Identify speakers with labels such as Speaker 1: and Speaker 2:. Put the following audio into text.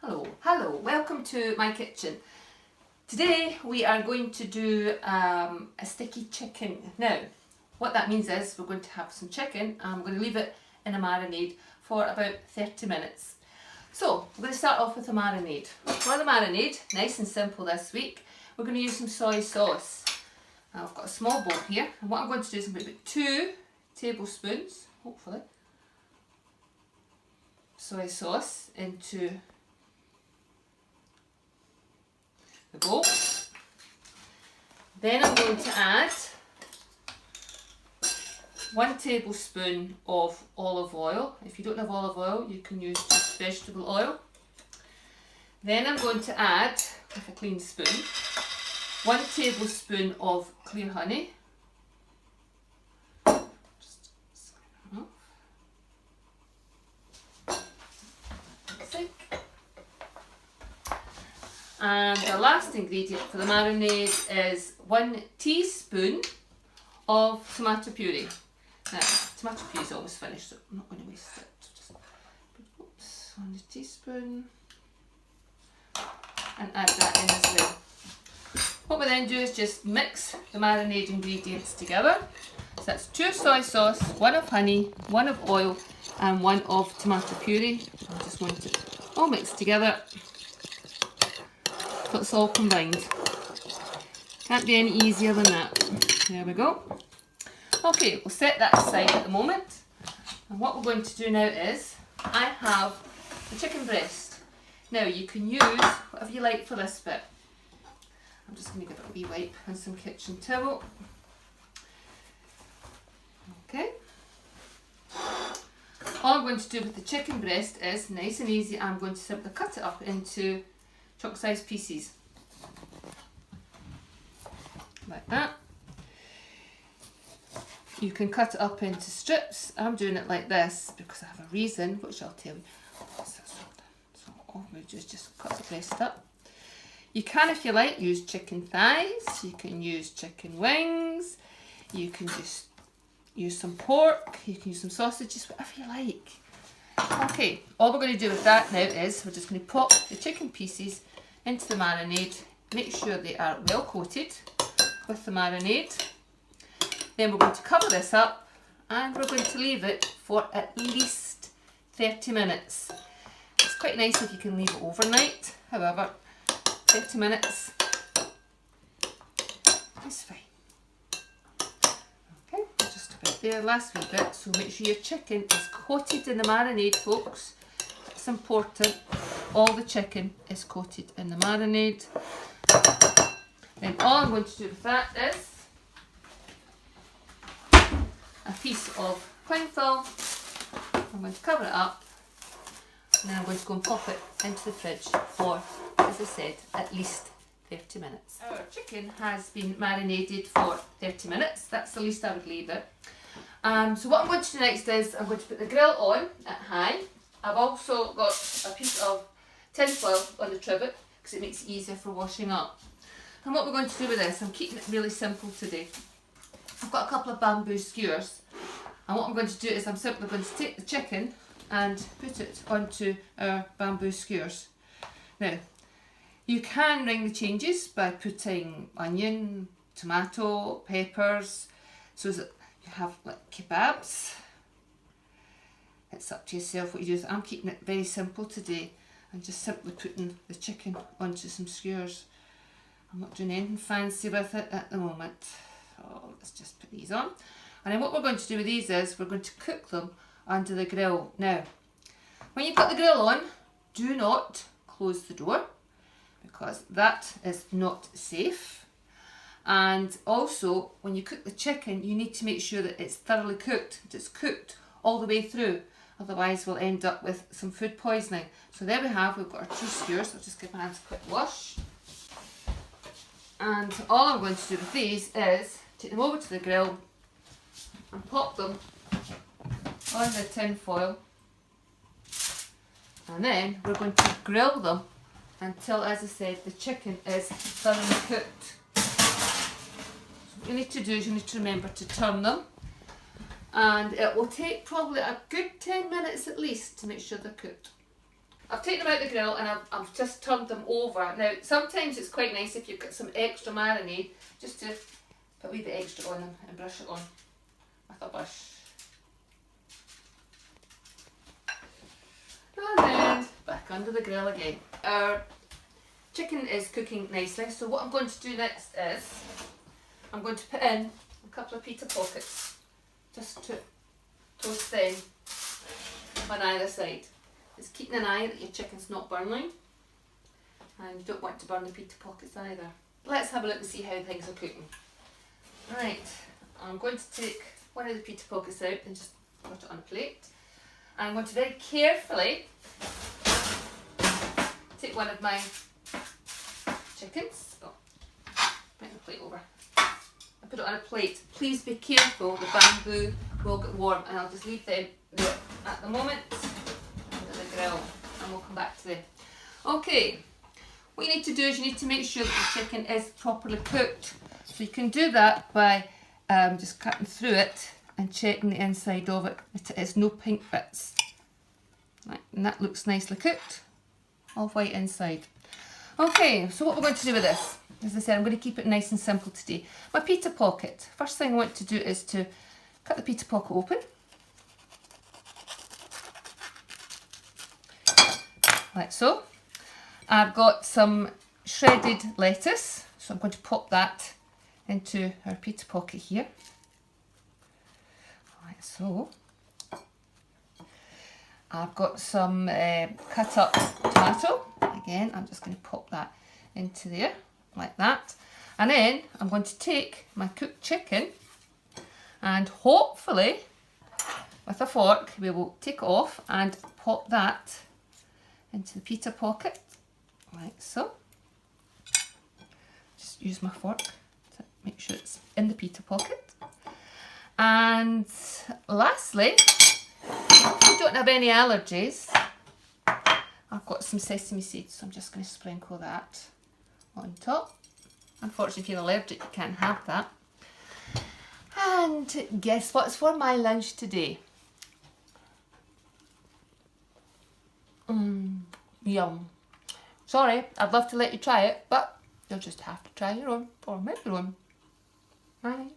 Speaker 1: Hello, welcome to my kitchen. Today we are going to do a sticky chicken. Now, what that means is we're going to have some chicken and I'm going to leave it in a marinade for about 30 minutes. So, we're going to start off with a marinade. For the marinade, nice and simple this week, we're going to use some soy sauce. Now, I've got a small bowl here and what I'm going to do is I'm going to put 2 tablespoons, hopefully, soy sauce into the bowl. Then I'm going to add 1 tablespoon of olive oil. If you don't have olive oil, you can use just vegetable oil. Then I'm going to add, with a clean spoon, 1 tablespoon of clear honey. Just slide that off. Sink. And the last ingredient for the marinade is 1 teaspoon of tomato puree. Now, tomato puree is almost finished, so I'm not going to waste it. Just put 1 teaspoon and add that in as well. What we then do is just mix the marinade ingredients together. So that's 2 soy sauce, 1 of honey, 1 of oil, and 1 of tomato puree. I just want it all mixed together. So it's all combined. Can't be any easier than that. There we go. Okay, we'll set that aside at the moment. And what we're going to do now is, I have the chicken breast. Now you can use whatever you like for this bit. I'm just going to give it a wee wipe and some kitchen towel. Okay. All I'm going to do with the chicken breast is, nice and easy, I'm going to simply cut it up into choc-sized pieces, like that. You can cut it up into strips. I'm doing it like this because I have a reason, which I'll tell you. So all I'm going to do is just cut the breast up. You can, if you like, use chicken thighs, you can use chicken wings, you can just use some pork, you can use some sausages, whatever you like. Okay, all we're going to do with that now is we're just going to pop the chicken pieces into the marinade, make sure they are well coated with the marinade. Then we're going to cover this up and we're going to leave it for at least 30 minutes. It's quite nice if you can leave it overnight, however, 30 minutes is fine. Okay, just about there, last wee bit, so make sure your chicken is coated in the marinade, folks. It's important. All the chicken is coated in the marinade. Then all I'm going to do with that is a piece of cling film. I'm going to cover it up and then I'm going to go and pop it into the fridge for, as I said, at least 30 minutes. Our chicken has been marinated for 30 minutes. That's the least I would leave it. So what I'm going to do next is I'm going to put the grill on at high. I've also got a piece of tin foil on the trivet because it makes it easier for washing up. And what we're going to do with this, I'm keeping it really simple today. I've got a couple of bamboo skewers and what I'm going to do is I'm simply going to take the chicken and put it onto our bamboo skewers. Now, you can ring the changes by putting onion, tomato, peppers, so that you have like kebabs. It's up to yourself what you do. I'm keeping it very simple today and just simply putting the chicken onto some skewers. I'm not doing anything fancy with it at the moment. So let's just put these on. And then what we're going to do with these is we're going to cook them under the grill. Now, when you've got the grill on, do not close the door because that is not safe. And also, when you cook the chicken, you need to make sure that it's thoroughly cooked, that it's cooked all the way through. Otherwise, we'll end up with some food poisoning. So there we have, we've got our 2 skewers. I'll just give my hands a quick wash. And all I'm going to do with these is take them over to the grill and pop them on the tin foil. And then we're going to grill them until, as I said, the chicken is thoroughly cooked. So what you need to do is you need to remember to turn them. And it will take probably a good 10 minutes at least to make sure they're cooked. I've taken them out the grill and I've just turned them over. Now, sometimes it's quite nice if you've got some extra marinade, just to put a wee bit extra on them and brush it on with a brush. And then back under the grill again. Our chicken is cooking nicely, so what I'm going to do next is I'm going to put in a couple of pita pockets just to toast them on either side. It's keeping an eye that your chicken's not burning, and you don't want to burn the pita pockets either. Let's have a look and see how things are cooking. Right, I'm going to take one of the pita pockets out and just put it on a plate. I'm going to very carefully take one of my chickens. Oh, bring the plate over. I put it on a plate. Please be careful, the bamboo will get warm, and I'll just leave them there at the moment under the grill, and we'll come back to them. Okay, what you need to do is you need to make sure that the chicken is properly cooked. So you can do that by just cutting through it and checking the inside of it that it has no pink bits. Right, and that looks nicely cooked, all white inside. Okay, so what we're going to do with this, as I said, I'm going to keep it nice and simple today. My pita pocket, first thing I want to do is to cut the pita pocket open. Like so. I've got some shredded lettuce, so I'm going to pop that into our pita pocket here. Like so. I've got some cut up tomato. Again, I'm just going to pop that into there, like that. And then I'm going to take my cooked chicken and hopefully with a fork we will take it off and pop that into the pita pocket, like so. Just use my fork to make sure it's in the pita pocket. And lastly, if you don't have any allergies, I've got some sesame seeds, so I'm just going to sprinkle that on top. Unfortunately, if you're allergic, you can't have that. And guess what's for my lunch today? Yum. Sorry, I'd love to let you try it, but you'll just have to try your own or make your own. Bye.